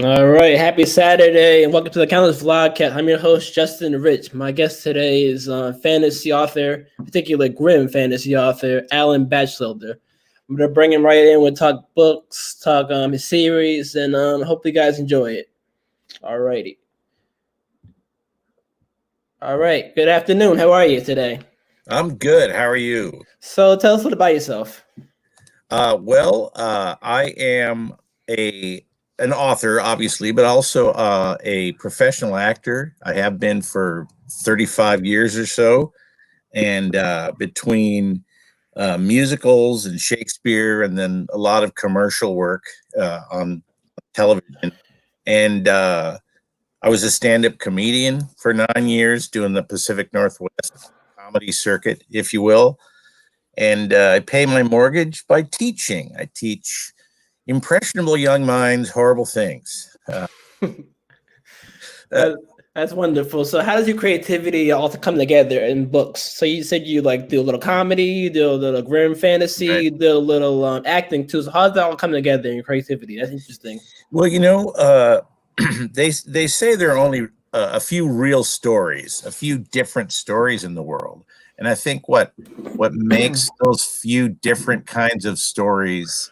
All right, happy Saturday and welcome to the Countless Vlogcast. I'm your host, Justin Rich. My guest today is fantasy author, particularly grim fantasy author, Allan Batchelder. I'm going to bring him right in. We'll talk books, talk his series, and hope you guys enjoy it. All righty. All right, good afternoon. How are you today? I'm good. How are you? So tell us a little about yourself. I am an author, obviously, but also a professional actor. I have been for 35 years or so, and between musicals and Shakespeare, and then a lot of commercial work on television. And I was a stand-up comedian for 9 years, doing the Pacific Northwest comedy circuit, if you will. And I pay my mortgage by teaching. I teach impressionable young minds horrible things. Uh, That, that's wonderful. So how does your creativity all come together in books? So you said you like do a little comedy, you do a little grim fantasy, right. you do a little acting too. So how does that all come together in your creativity? That's interesting. Well, they say there are only a few real stories, a few different stories in the world, and I think what makes those few different kinds of stories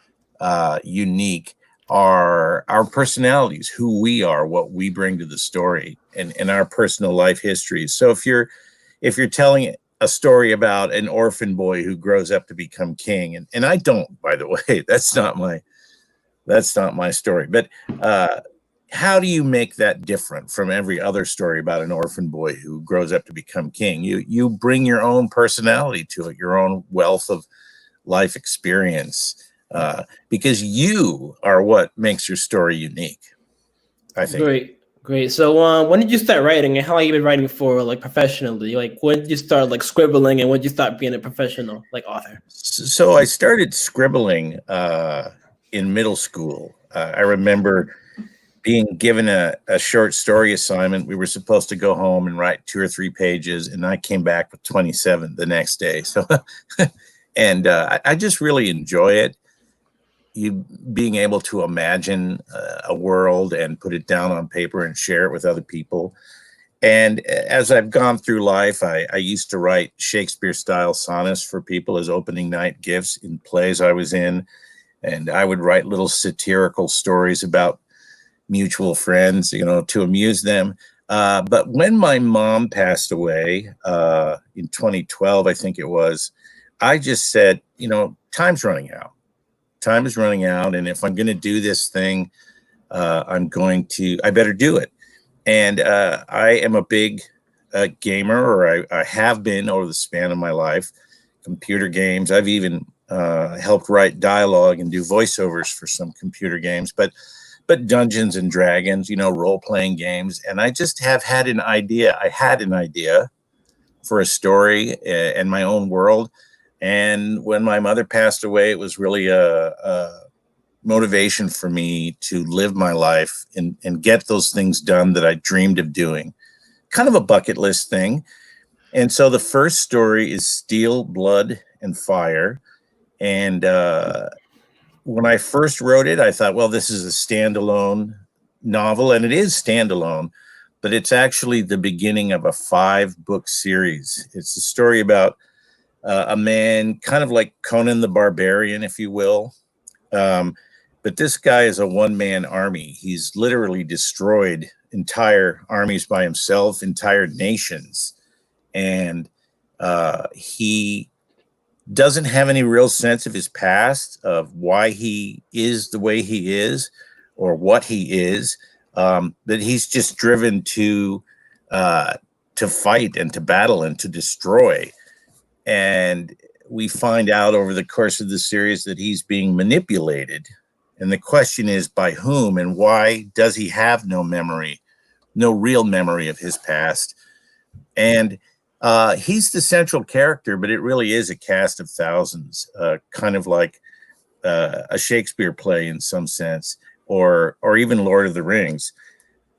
unique are our personalities, who we are, what we bring to the story, and our personal life histories. So if you're telling a story about an orphan boy who grows up to become king, and I don't, by the way, that's not my story, but how do you make that different from every other story about an orphan boy who grows up to become king? You bring your own personality to it, your own wealth of life experience, because you are what makes your story unique, I think. Great, great. So when did you start writing, and how long you been writing for, like professionally? Like when did you start like scribbling, and when did you start being a professional like author? So I started scribbling in middle school. I remember being given a short story assignment. We were supposed to go home and write 2 or 3 pages, and I came back with 27 the next day. So, and I just really enjoy it. You being able to imagine a world and put it down on paper and share it with other people. And as I've gone through life, I used to write Shakespeare style sonnets for people as opening night gifts in plays I was in. And I would write little satirical stories about mutual friends, to amuse them. But when my mom passed away in 2012, I think it was, I just said, time's running out. Time is running out. And if I'm going to do this thing, I better do it. And I am a big gamer, or I have been over the span of my life. Computer games. I've even helped write dialogue and do voiceovers for some computer games, but Dungeons and Dragons, role-playing games. And I just have had an idea. I had an idea for a story in my own world. And when my mother passed away, it was really a motivation for me to live my life and get those things done that I dreamed of doing. Kind of a bucket list thing. And so the first story is Steel, Blood, and Fire. And when I first wrote it, I thought, well, this is a standalone novel, and it is standalone, but it's actually the beginning of a 5-book series. It's a story about a man, kind of like Conan the Barbarian, if you will. But this guy is a one-man army. He's literally destroyed entire armies by himself, entire nations. And he doesn't have any real sense of his past, of why he is the way he is or what he is. But he's just driven to fight and to battle and to destroy. And we find out over the course of the series that he's being manipulated. And the question is, by whom, and why does he have no memory, no real memory of his past? And he's the central character, but it really is a cast of thousands, kind of like a Shakespeare play in some sense, or even Lord of the Rings.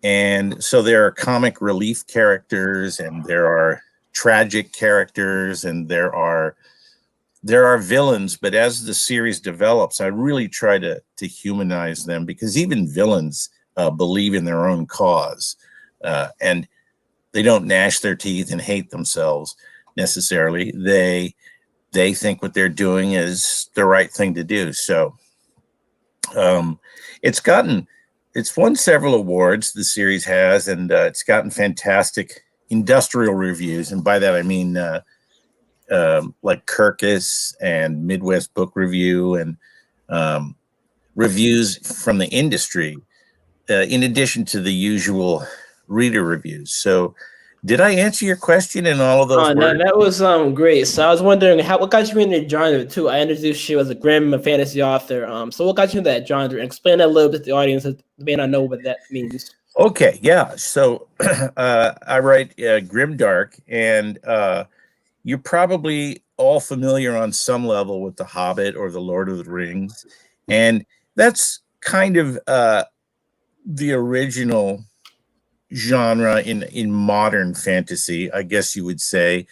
And so there are comic relief characters, and there are tragic characters, and there are villains. But as the series develops, I really try to humanize them, because even villains believe in their own cause, and they don't gnash their teeth and hate themselves necessarily. They think what they're doing is the right thing to do. So it's won several awards, the series has, and it's gotten fantastic industrial reviews. And by that, I mean like Kirkus and Midwest Book Review and reviews from the industry, in addition to the usual reader reviews. So did I answer your question in all of those words? No, that was great. So I was wondering what got you into the genre too. I introduced you as a grim fantasy author. So what got you into that genre? Explain that a little bit to the audience that may not know what that means. Okay, yeah. So I write Grimdark, and you're probably all familiar on some level with The Hobbit or The Lord of the Rings, and that's kind of the original genre in modern fantasy, I guess you would say.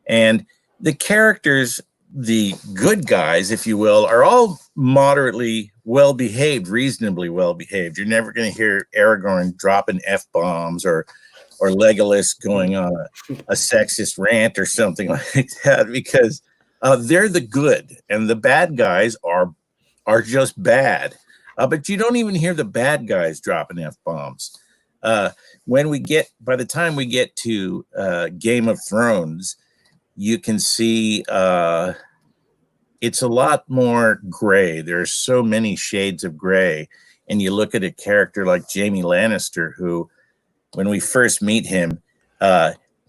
And the characters, the good guys, if you will, are all moderately well behaved, reasonably well behaved. You're never going to hear Aragorn dropping F-bombs or Legolas going on a sexist rant or something like that, because they're the good, and the bad guys are just bad. But you don't even hear the bad guys dropping F-bombs. By the time we get to Game of Thrones, you can see it's a lot more gray. There are so many shades of gray. And you look at a character like Jaime Lannister, who, when we first meet him,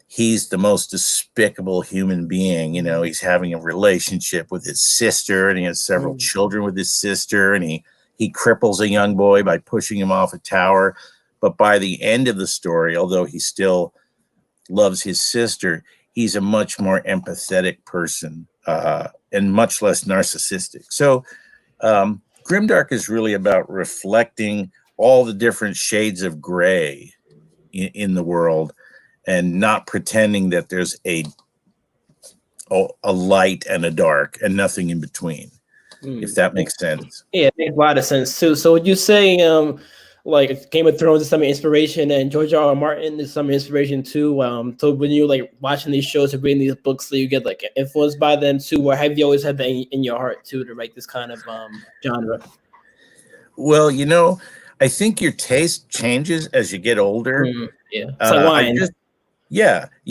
he's the most despicable human being. You know, he's having a relationship with his sister, and he has several children with his sister, and he cripples a young boy by pushing him off a tower. But by the end of the story, although he still loves his sister, he's a much more empathetic person and much less narcissistic. So Grimdark is really about reflecting all the different shades of gray in the world, and not pretending that there's a light and a dark and nothing in between, if that makes sense. Yeah, it makes a lot of sense too. So would you say like Game of Thrones is some inspiration, and George R. R. Martin is some inspiration too? So when you're like watching these shows or reading these books, so you get like influenced by them too, or have you always had that in your heart too to write this kind of genre? Well, you know, I think your taste changes as you get older. Yeah, it's like wine.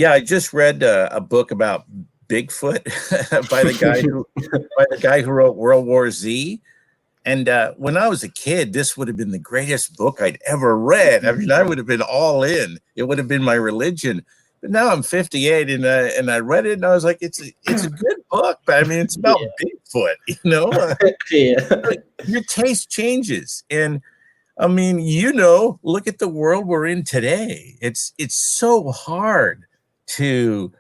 I just read a book about Bigfoot by the guy who wrote World War Z. And when I was a kid, this would have been the greatest book I'd ever read. I mean, I would have been all in. It would have been my religion. But now I'm 58, and I read it, and I was like, it's a good book, but I mean, it's about Bigfoot, you know. Your taste changes, and I mean, you know, look at the world we're in today. It's so hard to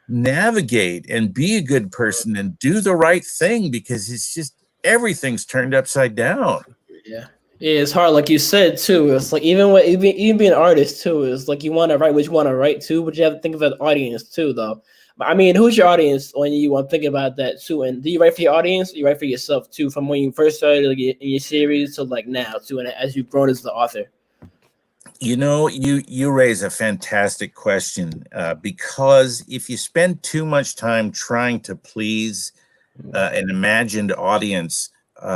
navigate and be a good person and do the right thing, because it's just everything's turned upside down. Yeah, it's hard, like you said too. It's like even being an artist too, is like you want to write what you want to write too, but you have to think of the audience too, though. I mean, who's your audience when you want to think about that too? And do you write for your audience? Or you write for yourself too, from when you first started like, in your series to like now too, and as you've grown as the author? You know, you raise a fantastic question, because if you spend too much time trying to please an imagined audience,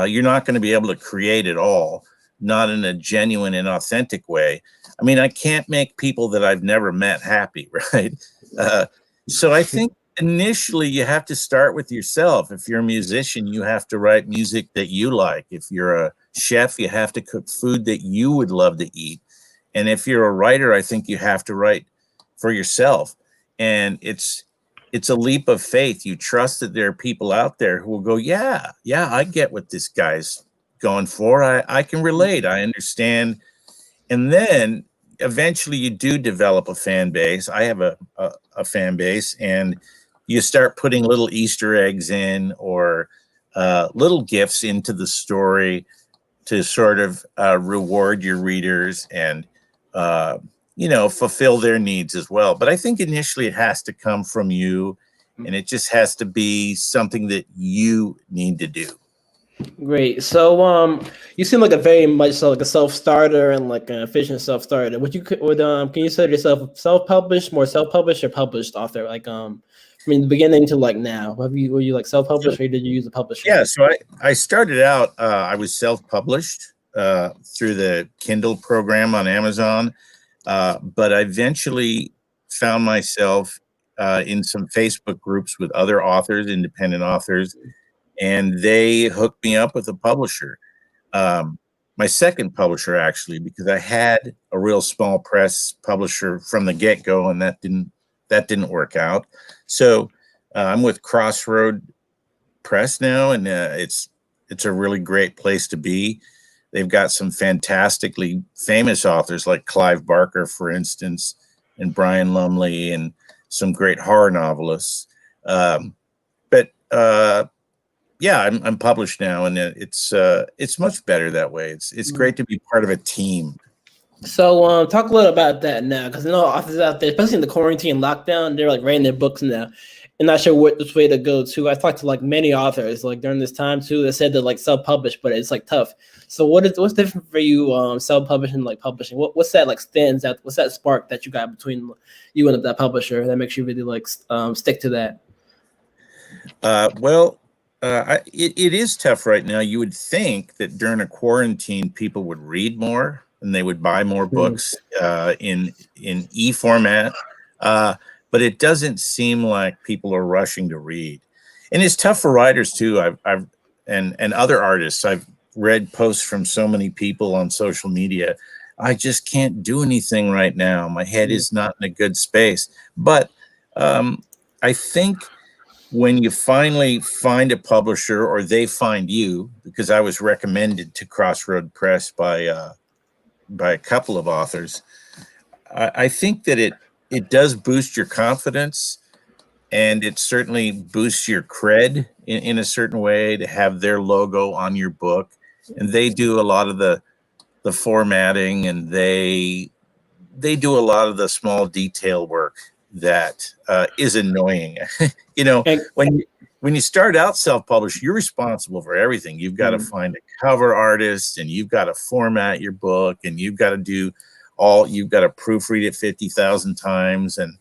you're not going to be able to create it all, not in a genuine and authentic way. I mean, I can't make people that I've never met happy, right? So I think initially you have to start with yourself. If you're a musician, you have to write music that you like. If you're a chef, you have to cook food that you would love to eat. And if you're a writer, I think you have to write for yourself. And it's a leap of faith. You trust that there are people out there who will go, yeah, I get what this guy's going for. I can relate. I understand. And then eventually you do develop a fan base. I have a fan base, and you start putting little Easter eggs in, or little gifts into the story to sort of reward your readers and, you know, fulfill their needs as well. But I think initially it has to come from you, and it just has to be something that you need to do. Great. So, you seem like a very much so like a self-starter and like an efficient self-starter. Can you consider yourself self-published, more self-published, or published author? Like, from the beginning to like now, were you like So, self-published or did you use a publisher? yeah, so I started out, I was self-published through the Kindle program on Amazon, but I eventually found myself in some Facebook groups with other authors, independent authors, and they hooked me up with a publisher. Um, my second publisher, actually, because I had a real small press publisher from the get-go, and that didn't work out. So I'm with Crossroad Press now, and it's a really great place to be. They've got some fantastically famous authors like Clive Barker, for instance, and Brian Lumley, and some great horror novelists. But yeah, I'm published now, and it's much better that way. It's great to be part of a team. So, talk a little about that now, because I know authors out there, especially in the quarantine lockdown, they're like writing their books now, and not sure which way to go to. I talked to like many authors like during this time too that said they're like self-published, but it's like tough. So, what's different for you, self-publishing and like publishing? What's that like stands out? What's that spark that you got between you and that publisher that makes you really like stick to that? Well, it is tough right now. You would think that during a quarantine, people would read more and they would buy more books in e-format, but it doesn't seem like people are rushing to read, and it's tough for writers too. And other artists. I've read posts from so many people on social media. I just can't do anything right now. My head is not in a good space. But I think when you finally find a publisher or they find you, because I was recommended to Crossroad Press by a couple of authors, I think that it does boost your confidence, and it certainly boosts your cred in a certain way to have their logo on your book. And they do a lot of the formatting, and they do a lot of the small detail work that is annoying. You know, And when you start out self-published, you're responsible for everything. You've got to find a cover artist, and you've got to format your book, and you've got to proofread it 50,000 times. And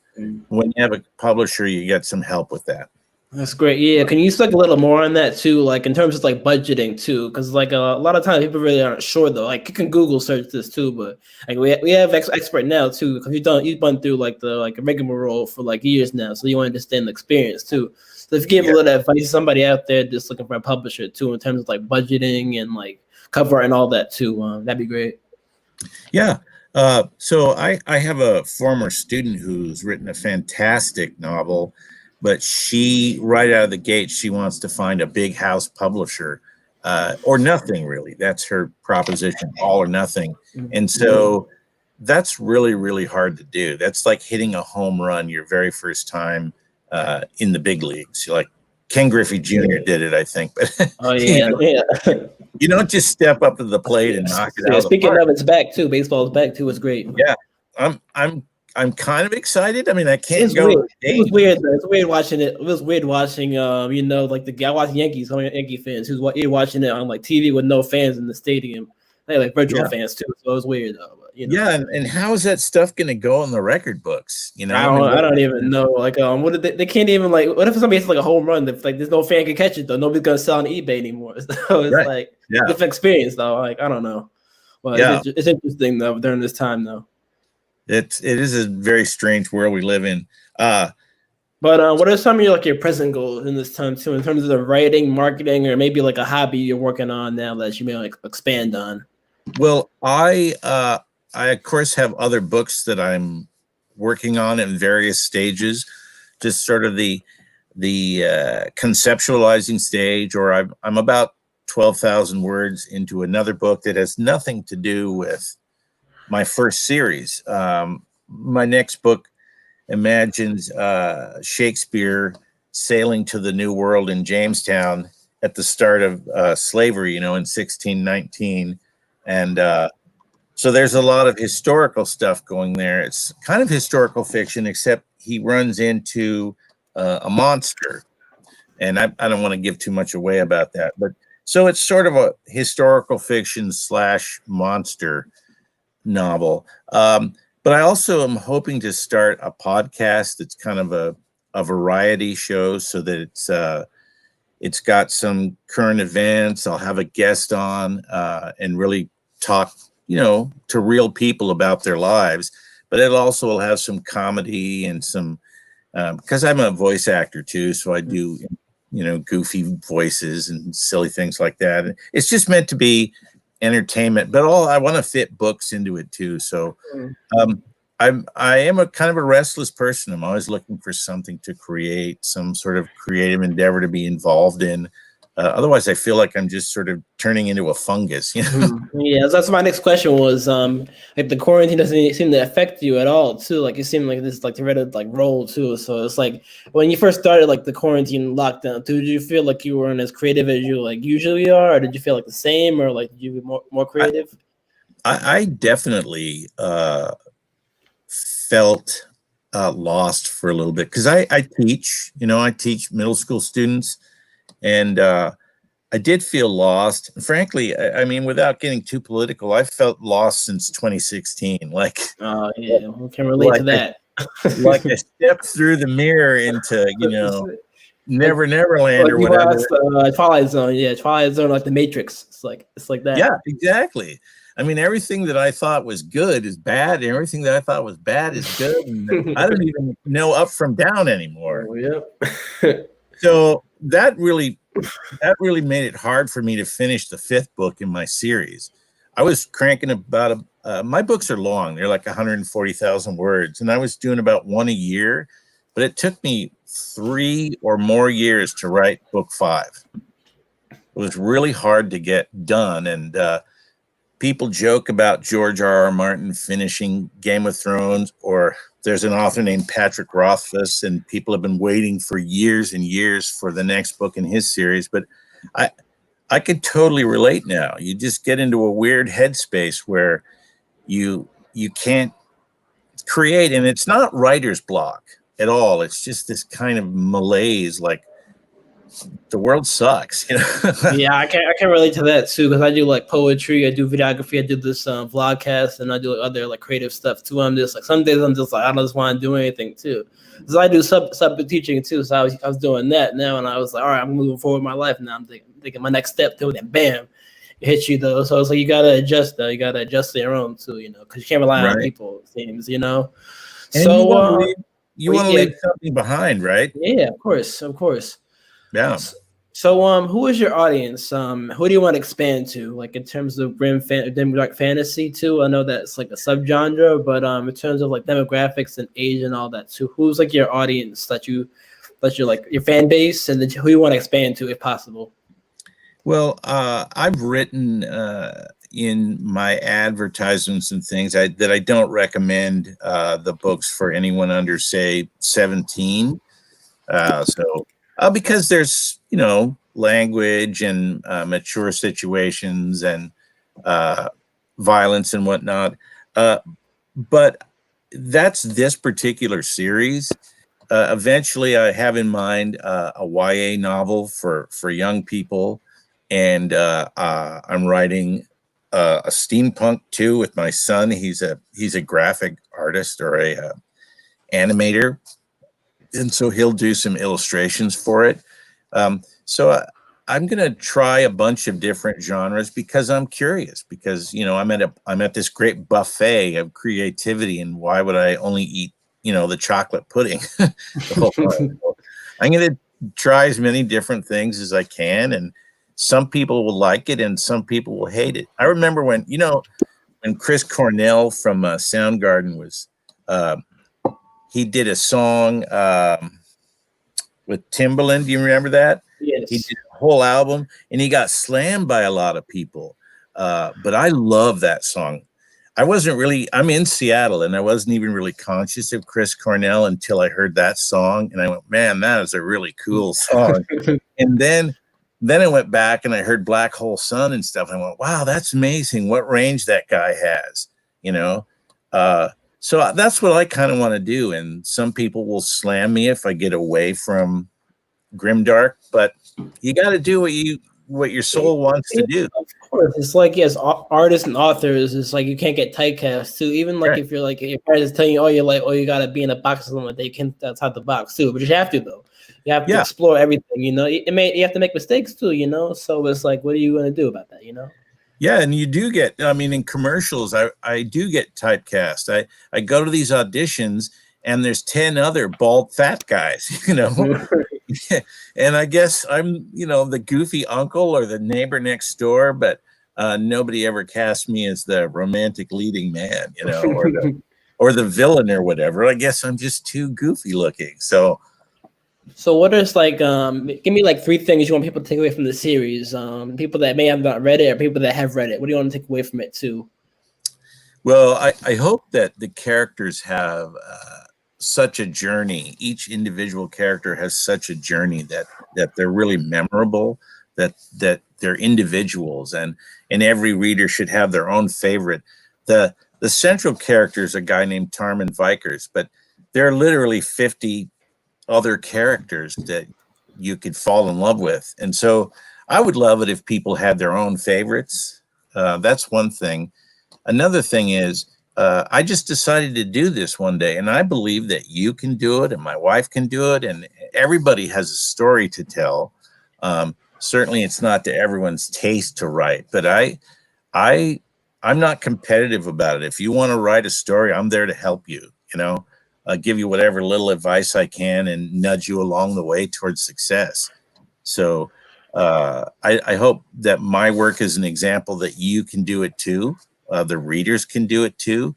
when you have a publisher, you get some help with that. That's great. Yeah, can you speak a little more on that too, like in terms of like budgeting too? Because like a lot of times people really aren't sure though. Like you can Google search this too, but like we have expert now too, because you've been through like the like a rigmarole for like years now, so you understand the experience too. So if you give a little advice to somebody out there just looking for a publisher too, in terms of like budgeting and like cover and all that too, that'd be great. Yeah. So I have a former student who's written a fantastic novel, but she, right out of the gate, she wants to find a big house publisher, or nothing really. That's her proposition, all or nothing. And so that's really, really hard to do. That's like hitting a home run your very first time in the big leagues. Like Ken Griffey Jr. did it, I think. But Oh yeah, you don't just step up to the plate and knock it out of the Speaking park. of, it's back too. Baseball's back too. It's great. Yeah, I'm kind of excited. I mean, I can't It's go. weird. It was weird. Though. It's weird watching it. It was weird watching. Like the guy watching Yankees. Some Yankee fans who's watching it on like TV with no fans in the stadium. They like virtual fans too. So it was weird though. But, Yeah, and how is that stuff going to go in the record books? You know, I don't even know. Like, what did they can't even like. What if somebody hits like a home run? If like there's no fan can catch it though, nobody's gonna sell on eBay anymore. So it's like different experience though. Like I don't know. Well, it's interesting though during this time though. It is a very strange world we live in. But what are some of your present goals in this time too, in terms of the writing, marketing, or maybe like a hobby you're working on now that you may like expand on? Well, I of course have other books that I'm working on in various stages, just sort of the conceptualizing stage, or I'm about 12,000 words into another book that has nothing to do with my first series. My next book imagines Shakespeare sailing to the New World in Jamestown at the start of slavery, in 1619. And so there's a lot of historical stuff going there. It's kind of historical fiction, except he runs into a monster. And I don't want to give too much away about that, but So it's sort of a historical fiction / monster novel. But I also am hoping to start a podcast that's kind of a variety show, so that it's got some current events. I'll have a guest on and really talk, to real people about their lives. But it also will have some comedy and some, because I'm a voice actor too, so I do, goofy voices and silly things like that. It's just meant to be entertainment, but I want to fit books into it too. So I am a kind of a restless person. I'm always looking for something to create, some sort of creative endeavor to be involved in. Otherwise, I feel like I'm just sort of turning into a fungus. Yeah, that's my next question was. Like the quarantine doesn't seem to affect you at all, too. Like you seem like this, like the Reddit like role too. So it's like when you first started like the quarantine lockdown, did you feel like you weren't as creative as you like usually are, or did you feel like the same, or like did you be more creative? I definitely felt lost for a little bit, because I teach, I teach middle school students, and I did feel lost. And frankly, I mean, without getting too political, I felt lost since 2016. Like, Yeah, we can relate to that. Like I stepped through the mirror into, Neverland or you whatever. watched Twilight Zone, Twilight Zone, like the Matrix. It's like that. Yeah, exactly. I mean, everything that I thought was good is bad, and everything that I thought was bad is good. And I don't even know up from down anymore. Oh, yep. So that really made it hard for me to finish the 5th book in my series. I was cranking about my books are long. They're like 140,000 words, and I was doing about one a year, but it took me 3 or more years to write book 5. It was really hard to get done. And people joke about George R.R. Martin finishing Game of Thrones, or there's an author named Patrick Rothfuss, and people have been waiting for years and years for the next book in his series. But I could totally relate now. You just get into a weird headspace where you can't create, and it's not writer's block at all. It's just this kind of malaise, like the world sucks. Yeah, I can relate to that too, because I do like poetry, I do videography, I do this vlogcast, and I do other like creative stuff too. I'm just like some days I'm just like I don't just want to do anything too. So I do sub teaching too. So I was doing that now, and I was like, all right, I'm moving forward in my life now. I'm thinking my next step to it, and bam, it hits you though. So it's like you gotta adjust though. You gotta adjust to your own too, because you can't rely on people. It seems, And So you want to leave something behind, right? Yeah, of course. Yeah. So, who is your audience? Who do you want to expand to, like in terms of Grimdark fantasy too? I know that's like a subgenre, but in terms of like demographics and age and all that too, who's like your audience that you're like your fan base, and then who you want to expand to if possible? Well, I've written in my advertisements and things that I don't recommend the books for anyone under, say, 17. Because there's, language and mature situations and violence and whatnot. But that's this particular series. Eventually, I have in mind a YA novel for young people. And I'm writing a steampunk too with my son. He's a graphic artist or a animator, and so he'll do some illustrations for it. So I'm going to try a bunch of different genres because I'm curious. Because I'm at this great buffet of creativity, and why would I only eat the chocolate pudding the whole time? I'm going to try as many different things as I can, and some people will like it and some people will hate it. I remember when Chris Cornell from Soundgarden was, he did a song with Timbaland. Do you remember that? Yes. He did a whole album, and he got slammed by a lot of people. But I love that song. I'm in Seattle, and I wasn't even really conscious of Chris Cornell until I heard that song. And I went, man, that is a really cool song. And then I went back and I heard Black Hole Sun and stuff. And I went, wow, that's amazing. What range that guy has, So that's what I kind of want to do. And some people will slam me if I get away from Grimdark, but you got to do what you what your soul wants to do. Of course, it's like yes, artists and authors. It's like you can't get typecast too. Even like Right. if you're like your parents telling you, oh, you're like, oh, you gotta be in a box or something. Like they can outside the box too, but you have to though. You have to Yeah. explore everything. You know, you have to make mistakes too. You know, so it's like, what are you gonna do about that? You know. Yeah, and you do get, I mean, in commercials, I do get typecast. I go to these auditions and there's 10 other bald fat guys, you know. And I guess I'm, you know, the goofy uncle or the neighbor next door, but nobody ever cast me as the romantic leading man, you know, or the villain or whatever. I guess I'm just too goofy looking. So So what is like give me like 3 things you want people to take away from the series? People that may have not read it or people that have read it. What do you want to take away from it too? well, I hope that the characters have such a journey. Each individual character has such a journey that they're really memorable, that they're individuals, and every reader should have their own favorite. The central character is a guy named Tarman Vikers, but there are literally 50 other characters that you could fall in love with. And so I would love it if people had their own favorites. That's one thing. Another thing is, I just decided to do this one day, and I believe that you can do it, and my wife can do it, and everybody has a story to tell. Certainly, it's not to everyone's taste to write, but I'm not competitive about it. If you want to write a story, I'm there to help you. You know, I'll give you whatever little advice I can and nudge you along the way towards success. So I hope that my work is an example that you can do it too. The readers can do it too.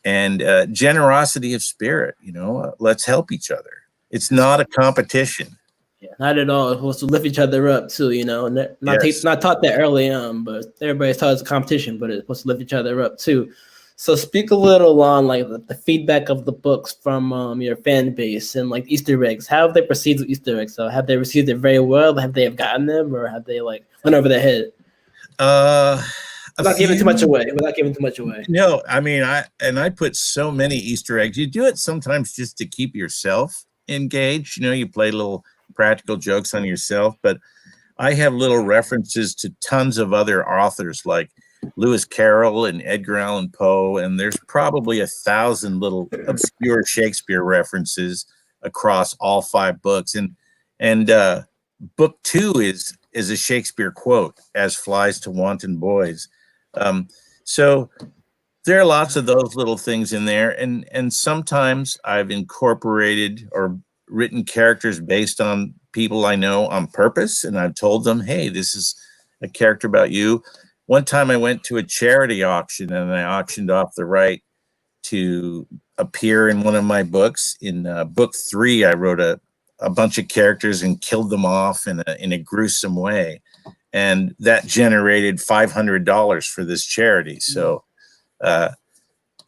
And generosity of spirit, you know, let's help each other. It's not a competition. Yeah, not at all. It's supposed to lift each other up too, you know, and Yes. not taught that early on, but everybody's taught it's a competition, but it's supposed to lift each other up too. So speak a little on like the feedback of the books from your fan base and like Easter eggs. How have they perceived the Easter eggs? So have they received it very well? Have they gotten them, or have they like went over their head? A Without giving too few. much away. Without giving too much away. No, I mean, I put so many Easter eggs. You do it sometimes just to keep yourself engaged. You know, you play little practical jokes on yourself, but I have little references to tons of other authors like Lewis Carroll and Edgar Allan Poe, and there's probably 1,000 little obscure Shakespeare references across all 5 books. And book 2 is a Shakespeare quote, "As flies to wanton boys." So there are lots of those little things in there, and sometimes I've incorporated or written characters based on people I know on purpose, and I've told them, hey, this is a character about you. One time I went to a charity auction and I auctioned off the right to appear in one of my books. In book 3, I wrote a bunch of characters and killed them off in a gruesome way, and that generated $500 for this charity. So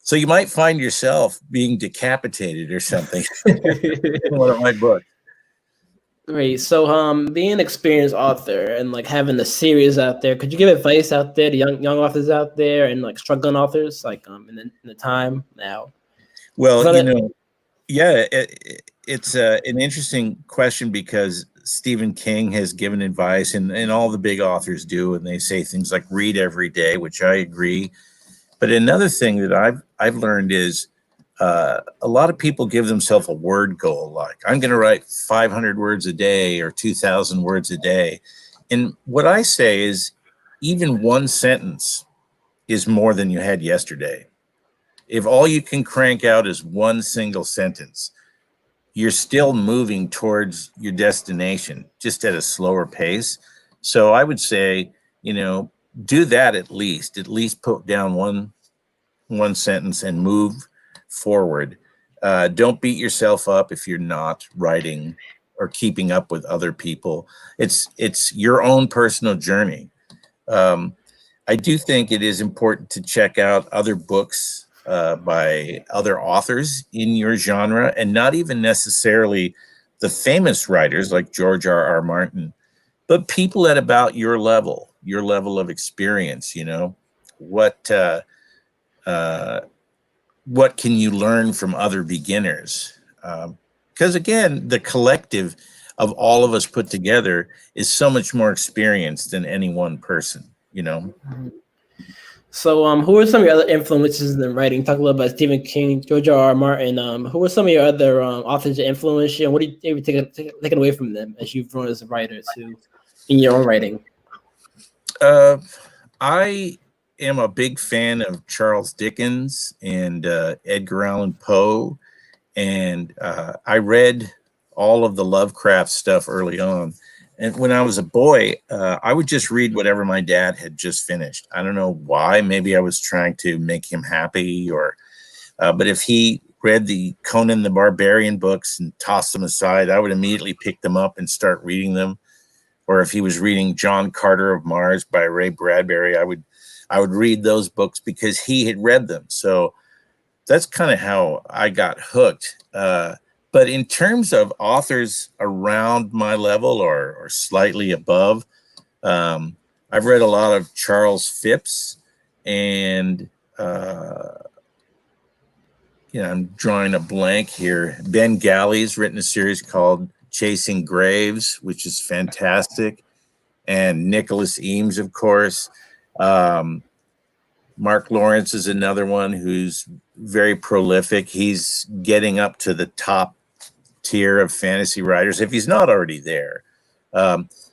so you might find yourself being decapitated or something in one of my books. Great. So, being an experienced author and like having the series out there, could you give advice out there to young authors out there and like struggling authors, like in the time now? Well, you know, yeah, it's an interesting question because Stephen King has given advice, and all the big authors do, and they say things like read every day, which I agree. But another thing that I've learned is a lot of people give themselves a word goal, like I'm going to write 500 words a day or 2,000 words a day. And what I say is even one sentence is more than you had yesterday. If all you can crank out is one single sentence, you're still moving towards your destination, just at a slower pace. So I would say, you know, do that at least put down one sentence and move forward. Don't beat yourself up if you're not writing or keeping up with other people. It's your own personal journey. I do think it is important to check out other books by other authors in your genre, and not even necessarily the famous writers like George R.R. Martin, but people at about your level of experience. You know, what can you learn from other beginners? Because again, the collective, of all of us put together is so much more experienced than any one person, you know? So, who are some of your other influences in writing? Talk a little about Stephen King, George R. Martin. Who are some of your other authors that influence you, and what do you take away from them as you've grown as a writer too in your own writing? I am a big fan of Charles Dickens and Edgar Allan Poe, and I read all of the Lovecraft stuff early on. And when I was a boy, I would just read whatever my dad had just finished. I don't know why. Maybe I was trying to make him happy, or but if he read the Conan the Barbarian books and tossed them aside, I would immediately pick them up and start reading them. Or if he was reading John Carter of Mars by Ray Bradbury, I would read those books because he had read them. So that's kind of how I got hooked. But in terms of authors around my level or slightly above, I've read a lot of Charles Phipps, and I'm drawing a blank here. Ben Galley's written a series called Chasing Graves, which is fantastic, and Nicholas Eames, of course. Mark Lawrence is another one who's very prolific. He's getting up to the top tier of fantasy writers, if he's not already there.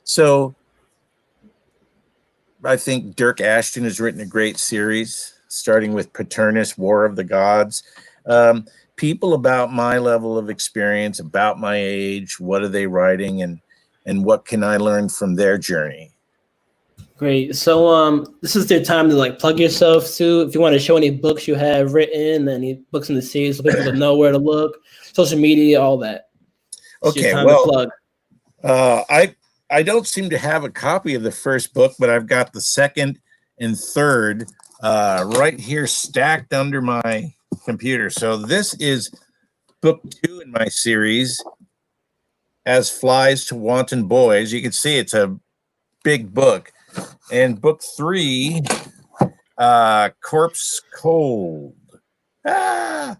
So I think Dirk Ashton has written a great series, starting with Paternus, War of the Gods. People about my level of experience, about my age, what are they writing, and what can I learn from their journey? Great. So this is their time to like plug yourself too. If you want to show any books you have written, any books in the series, so people know where to look, social media, all that. It's okay, your time well, to plug. I don't seem to have a copy of the first book, but I've got the second and third right here stacked under my computer. So this is book 2 in my series, As Flies to Wanton Boys. You can see it's a big book. And book 3, Corpse Cold. I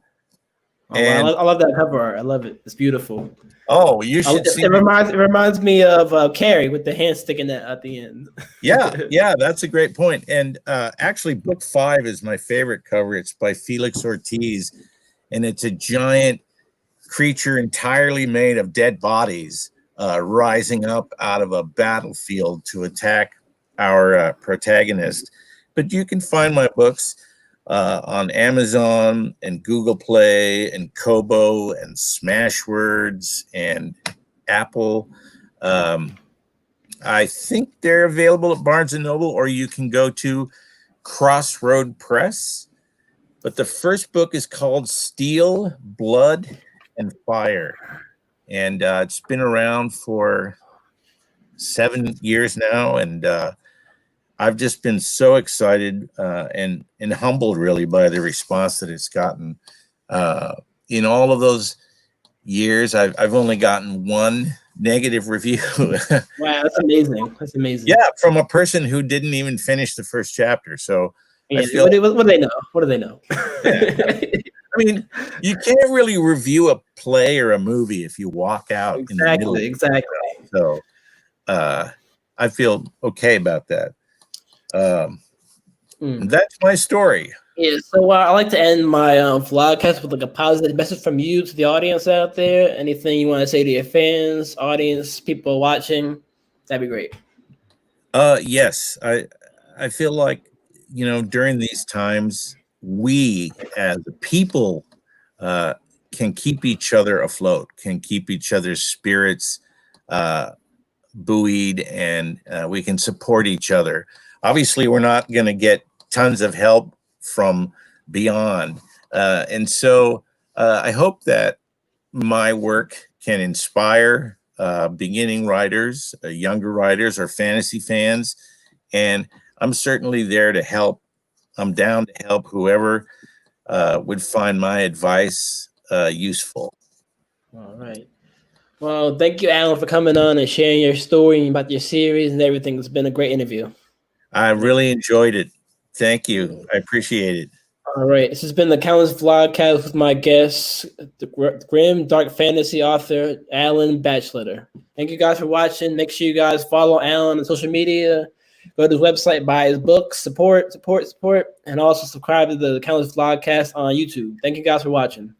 love that cover art. I love it. It's beautiful. Oh, you should see. It reminds me of Carrie with the hand sticking out at the end. Yeah, that's a great point. And actually, book 5 is my favorite cover. It's by Felix Ortiz, and it's a giant creature entirely made of dead bodies rising up out of a battlefield to attack our protagonist. But you can find my books on Amazon and Google Play and Kobo and Smashwords and Apple. I think they're available at Barnes & Noble, or you can go to Crossroad Press. But the first book is called Steel, Blood, and Fire. And it's been around for 7 years now. And I've just been so excited and humbled, really, by the response that it's gotten. In all of those years, I've only gotten one negative review. Wow, that's amazing. That's amazing. Yeah, from a person who didn't even finish the first chapter. So yeah, what do they know? What do they know? Yeah. I mean, you can't really review a play or a movie if you walk out in the middle. Exactly. So I feel okay about that. That's my story. Yeah, so I like to end my vlogcast with like a positive message from you to the audience out there. Anything you want to say to your fans, audience, people watching, that'd be great. Yes, I feel like, during these times, we as a people can keep each other afloat, can keep each other's spirits buoyed, and we can support each other. Obviously, we're not going to get tons of help from beyond. And so I hope that my work can inspire beginning writers, younger writers, or fantasy fans. And I'm certainly there to help. I'm down to help whoever would find my advice useful. All right. Well, thank you, Allan, for coming on and sharing your story about your series and everything. It's been a great interview. I really enjoyed it. Thank you. I appreciate it. All right. This has been the Countless Vlogcast with my guest, the grim dark fantasy author, Allan Batchelder. Thank you guys for watching. Make sure you guys follow Allan on social media. Go to his website, buy his books, support, and also subscribe to the Countless Vlogcast on YouTube. Thank you guys for watching.